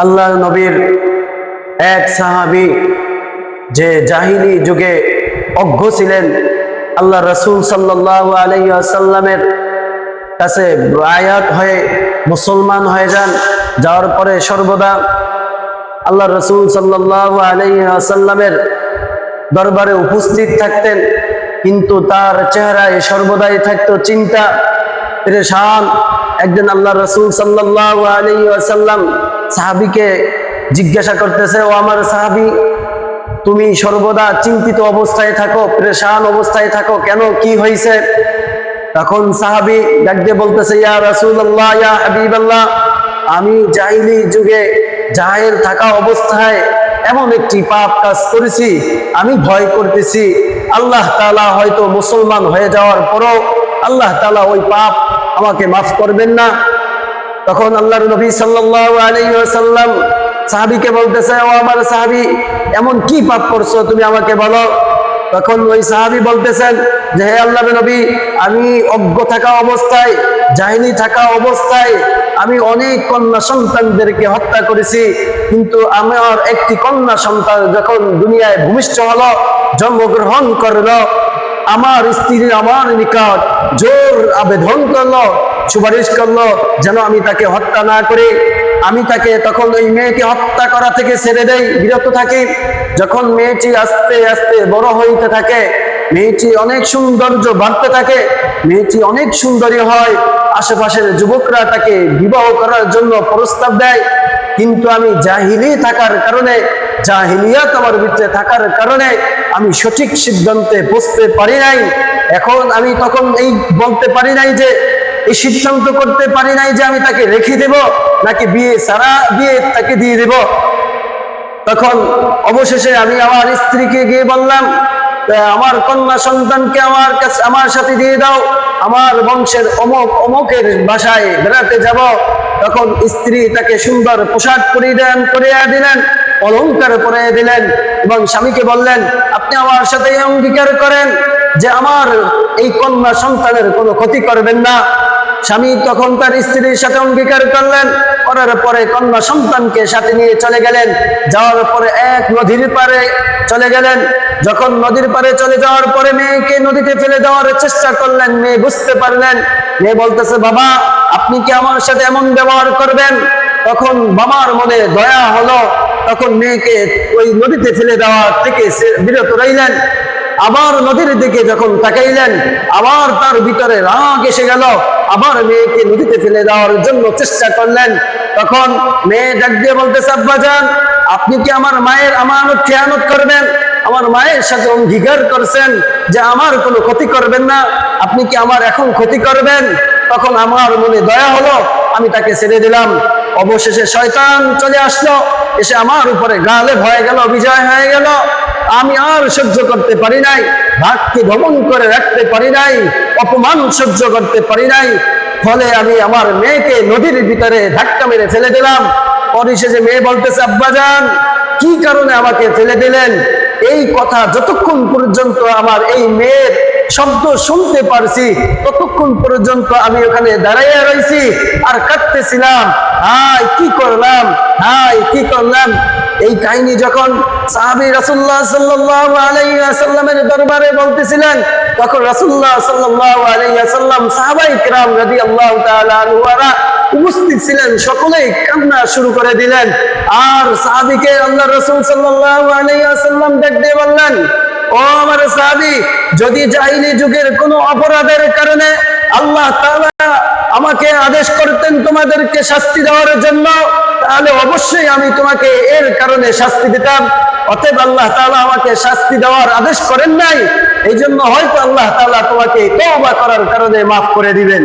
আল্লাহ নবীর এক সাহাবী যে জাহিলি যুগে অজ্ঞ ছিলেন, আল্লাহ রসুল সাল্লাল্লাহু আলাইহি ওয়াসাল্লামের কাছে বায়াত হয়ে মুসলমান হয়ে যান। যাওয়ার পরে সর্বদা আল্লাহ রসুল সাল্লাল্লাহু আলাইহি ওয়াসাল্লামের দরবারে উপস্থিত থাকতেন, কিন্তু তার চেহারায় সর্বদাই থাকতো চিন্তা, পেরেশান। একদিন আল্লাহ রসুল সাল্লাল্লাহু আলাইহি ওয়াসাল্লাম সাহাবীকে জিজ্ঞাসা করতেছে, ও আমার সাহাবী, তুমি সর্বদা চিন্তিত অবস্থায় থাকো, পেরেশান অবস্থায় থাকো কেন, কি হয়েছে? তখন সাহাবী ডাক দিয়ে বলতেছে, ইয়া রাসূলুল্লাহ, ইয়া হাবিবাল্লাহ, আমি জাহিলি যুগে জাহেল থাকা অবস্থায় এমন একটি পাপ কাজ করেছি, আমি ভয় করতেছি আল্লাহ তাআলা হয়তো মুসলমান হয়ে যাওয়ার পরও আল্লাহ তাআলা ওই পাপ আমাকে মাফ করবেন না। তখন আল্লাহর নবী সাল্লাল্লাহু আলাইহি ওয়াসাল্লাম সাহাবীকে বলতেছে, ও আমার সাহাবী, এমন কি পাপ করছো তুমি আমাকে বলো। তখন ওই সাহাবী বলতেছেন যে, হে আল্লাহর নবী, আমি অজ্ঞ থাকা অবস্থায়, জাহিলি থাকা অবস্থায় আমি অনেক কন্যা সন্তানদেরকে হত্যা করেছি, কিন্তু আমার একটি কন্যা সন্তান যখন দুনিয়ায় ভূমিষ্ঠ হলো, জন্মগ্রহণ করলো, আমার স্ত্রী আমার নিকট জোর আবেদন করলো, সুপারিশ করলো যেন আমি তাকে হত্যা না করি। আমি তাকে তখন ওই মেয়েকে হত্যা করা থেকে ছেড়ে দেই, বিরত থাকি। যখন মেয়েটি আস্তে আস্তে বড় হইতে থাকে, মেয়েটি অনেক সৌন্দর্য বাড়তে থাকে, মেয়েটি অনেক সুন্দরী হয়, আশেপাশের যুবকরা তাকে বিবাহ করার জন্য প্রস্তাব দেয়, কিন্তু আমি জাহিলি থাকার কারণে, জাহিলিয়াত আমার ভিতরে থাকার কারণে আমি সঠিক সিদ্ধান্তে পৌঁছতে পারি নাই। এখন আমি তখন এই বলতে পারি নাই যে, এই সিদ্ধান্ত করতে পারি নাই যে আমি তাকে রেখে দেব নাকি বিয়ে সারা বিয়ে তাকে দিয়ে দেব। তখন অবশেষে আমি আমার স্ত্রীকে গিয়ে বললাম, আমার কন্যা সন্তানকে আমার কাছে আমার সাথে দিয়ে দাও, আমার বংশের অমুক অমুকের বাসায় বেড়াতে যাব। তখন স্ত্রী তাকে সুন্দর পোশাক পরিয়ে দিলেন, অলংকার পরিয়ে দিলেন এবং স্বামীকে বললেন, আপনি আমার সাথে অঙ্গীকার করেন যে আমার এই কন্যা সন্তানের কোনো ক্ষতি করবেন না। স্বামী তখন তার স্ত্রীর সাথে অঙ্গীকার করলেন, করার পরে কন্যা সন্তানকে সাথে নিয়ে চলে গেলেন। যাওয়ার পরে এক নদীর পারে চলে গেলেন। যখন নদীর পারে চলে যাওয়ার পরে মেয়েকে নদীতে ফেলে দেওয়ার চেষ্টা করলেন, মেয়ে বুঝতে পারলেন। মেয়ে বলতেছে, বাবা, আপনি কি আমার সাথে এমন ব্যবহার করবেন? তখন বাবার মনে দয়া হলো, তখন মেয়েকে ওই নদীতে ফেলে দেওয়ার থেকে বিরত রইলেন। আবার নদীর দিকে যখন তাকাইলেন, আবার তার ভিতরে রাগ এসে গেল, আবার মেয়েকে নদীতে ফেলে দেওয়ার জন্য চেষ্টা করলেন। তখন মেয়ে ডাক দিয়ে বলতেছে, আব্বাজান, আপনি কি আমার মায়ের আমানত খেয়ানত করবেন? আমার মায়ের সাথে অঙ্গীকার করছেন যে আমার কোনো ক্ষতি করবেন না, আপনি কি আমার এখন ক্ষতি করবেন? তখন আমার মনে দয়া হলো, আমি তাকে ছেড়ে দিলাম। অবশেষে শয়তান চলে আসলো, এসে আমার উপরে গালেব হয়ে গেল, বিজয় হয়ে গেল। আমি আর সহ্য করতে পারি নাই, ভাগকে দমন করে রাখতে পারি নাই, অপমান সহ্য করতে পারি নাই। ফলে আমি আমার মেয়েকে নদীর ভিতরে ধাক্কা মেরে ফেলে দিলাম। পরিশেষে মেয়ে বলতেছে, আব্বাজান, কি কারণে আমাকে ফেলে দিলেন? এই কথা যতক্ষণ পর্যন্ত আমার এই মেয়ের শব্দ শুনতে পারছি, ততক্ষণ পর্যন্ত আমি ওখানে দাঁড়াইয়া রয়েছি আর কাঁদতেছিলাম, হায় কি করলাম, হায় কি করলাম। এই কাহিনী যখন সাহাবী রাসূলুল্লাহ সাল্লাল্লাহু আলাইহি ওয়াসাল্লামের দরবারে বলতেছিলেন, তখন রাসূলুল্লাহ সাল্লাল্লাহু আলাইহি ওয়াসাল্লাম, সাহাবায়ে কিরাম রাদিয়াল্লাহু তাআলা আনহুরা উপস্থিত ছিলেন, সকলেই কান্না শুরু করে দিলেন। আর সাহাবীকে আল্লাহ রাসূল সাল্লাল্লাহু আলাইহি ওয়াসাল্লাম ডাক দিয়ে বললেন, ও আমার সাহাবী, যদি জাহিলি যুগের কোনো অপরাধের কারণে আল্লাহ তাআলা আমাকে আদেশ করতেন তোমাদেরকে শাস্তি দেওয়ার জন্য, তাহলে অবশ্যই আমি তোমাকে এর কারণে শাস্তি দিতাম। অতএব আল্লাহ তাআলা আমাকে শাস্তি দেওয়ার আদেশ করেন নাই, এই জন্য হয়তো আল্লাহ তাআলা তোমাকে তওবা করার কারণে মাফ করে দিবেন।